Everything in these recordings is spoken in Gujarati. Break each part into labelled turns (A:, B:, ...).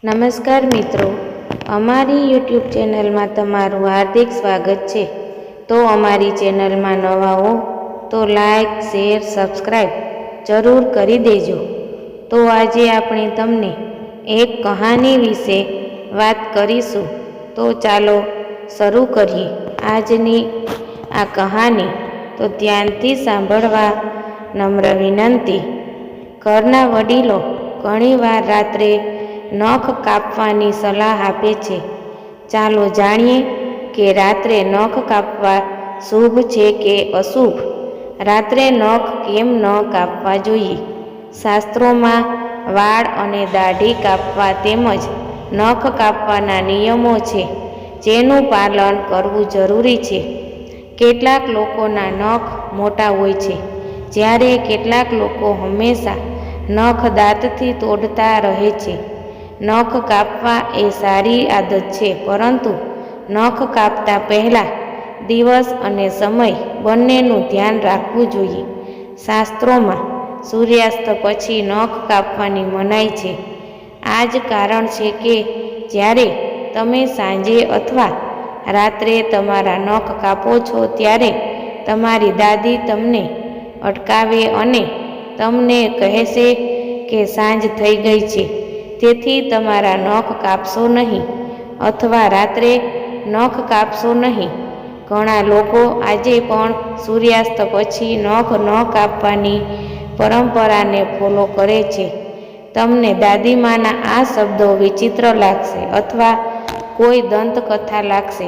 A: નમસ્કાર મિત્રો, અમારી યુટ્યુબ ચેનલમાં તમારું હાર્દિક સ્વાગત છે। તો અમારી ચેનલમાં નવા હો તો લાઈક, શેર, સબસ્ક્રાઈબ જરૂર કરી દેજો। તો આજે આપણે તમને એક કહાની વિશે વાત કરીશું। તો ચાલો શરૂ કરીએ આજની આ કહાની। તો ધ્યાનથી સાંભળવા નમ્ર વિનંતી। ઘરના વડીલો ઘણીવાર રાત્રે નખ કાપવાની સલાહ આપે છે। ચાલો જાણીએ કે રાત્રે નખ કાપવા શુભ છે કે અશુભ। રાત્રે નખ કેમ ન કાપવા જોઈએ? શાસ્ત્રોમાં વાળ અને દાઢી કાપવા તેમજ નખ કાપવાના નિયમો છે, જેનું પાલન કરવું જરૂરી છે। કેટલાક લોકોના નખ મોટા હોય છે, જ્યારે કેટલાક લોકો હંમેશા નખ દાંતથી તોડતા રહે છે। નખ કાપવા એ સારી આદત છે, પરંતુ નખ કાપતા પહેલાં દિવસ અને સમય બંનેનું ધ્યાન રાખવું જોઈએ। શાસ્ત્રોમાં સૂર્યાસ્ત પછી નખ કાપવાની મનાઈ છે। આ જ કારણ છે કે જ્યારે તમે સાંજે અથવા રાત્રે તમારા નખ કાપો છો, ત્યારે તમારી દાદી તમને અટકાવે અને તમને કહેશે કે સાંજ થઈ ગઈ છે, તેથી તમારા નખ કાપશો નહીં અથવા રાત્રે નખ કાપશો નહીં। ઘણા લોકો આજે પણ સૂર્યાસ્ત પછી નખ ન કાપવાની પરંપરાને ફોલો કરે છે। તમને દાદીમાના આ શબ્દો વિચિત્ર લાગશે અથવા કોઈ દંતકથા લાગશે,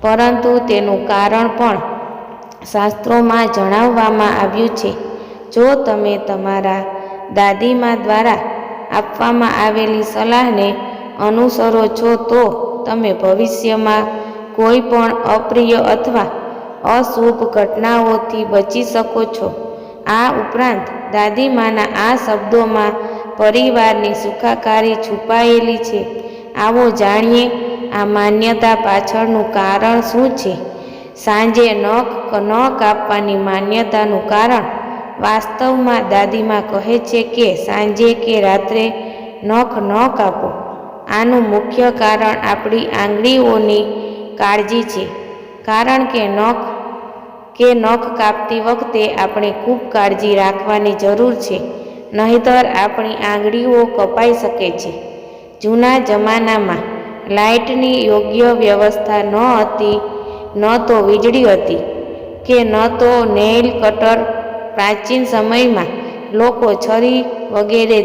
A: પરંતુ તેનું કારણ પણ શાસ્ત્રોમાં જણાવવામાં આવ્યું છે। જો તમે તમારા દાદીમા દ્વારા આપવામાં આવેલી સલાહને અનુસરો છો, તો તમે ભવિષ્યમાં કોઈ પણ અપ્રિય અથવા અશુભ ઘટનાઓથી બચી શકો છો। આ ઉપરાંત દાદીમાના આ શબ્દોમાં પરિવારની સુખાકારી છુપાયેલી છે। આવો જાણીએ આ માન્યતા પાછળનું કારણ શું છે। સાંજે નખ ન કાપવાની માન્યતાનું કારણ વાસ્તવમાં દાદીમા કહે છે કે સાંજે કે રાત્રે નખ ન કાપો। આનું મુખ્ય કારણ આપણી આંગળીઓની કાળજી છે, કારણ કે નખ કાપતી વખતે આપણે ખૂબ કાળજી રાખવાની જરૂર છે, નહીંતર આપણી આંગળીઓ કપાઈ શકે છે। જૂના જમાનામાં લાઇટની યોગ્ય વ્યવસ્થા ન હતી, ન તો વીજળી હતી કે ન તો નેઇલ કટર। પ્રાચીન સમયમાં લોકો છરી વગેરે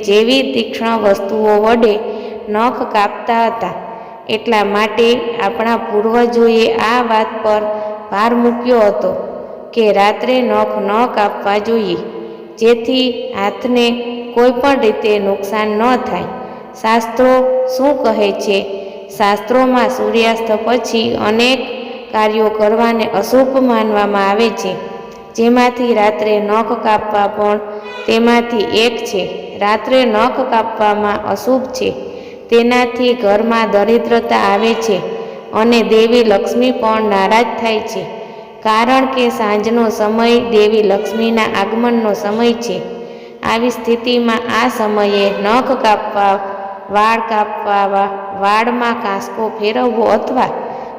A: જેવી તીક્ષ્ણ વસ્તુઓ વડે નખ કાપતા હતા। એટલા માટે આપણા પૂર્વજોએ આ વાત પર ભાર મૂક્યો હતો કે રાત્રે નખ ન કાપવા જોઈએ, જેથી હાથને કોઈ પણ રીતે નુકસાન ન થાય। શાસ્ત્રો શું કહે છે? શાસ્ત્રોમાં સૂર્યાસ્ત પછી અનેક કાર્યો કરવાને અશુભ માનવામાં આવે છે, જેમાંથી રાત્રે નખ કાપવા પણ તેમાંથી એક છે। રાત્રે નખ કાપવામાં અશુભ છે, તેનાથી ઘરમાં દરિદ્રતા આવે છે અને દેવી લક્ષ્મી પણ નારાજ થાય છે, કારણ કે સાંજનો સમય દેવી લક્ષ્મીના આગમનનો સમય છે। આવી સ્થિતિમાં આ સમયે નખ કાપવા, વાળ કાપવા, વાળમાં કાંસકો ફેરવવો અથવા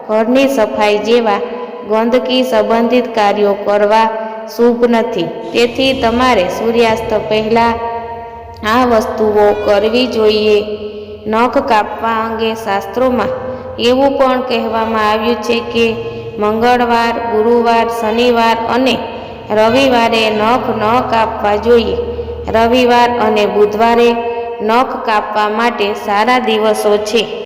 A: ઘરની સફાઈ જેવા ગંદકી સંબંધિત કાર્યો કરવા શુભ નથી। તેથી તમારે સૂર્યાસ્ત પહેલાં આ વસ્તુઓ કરવી જોઈએ। નખ કાપવા અંગે શાસ્ત્રોમાં એવું પણ કહેવામાં આવ્યું છે કે મંગળવાર, ગુરુવાર, શનિવાર અને રવિવારે નખ ન કાપવા જોઈએ। રવિવાર અને બુધવારે નખ કાપવા માટે સારા દિવસો છે।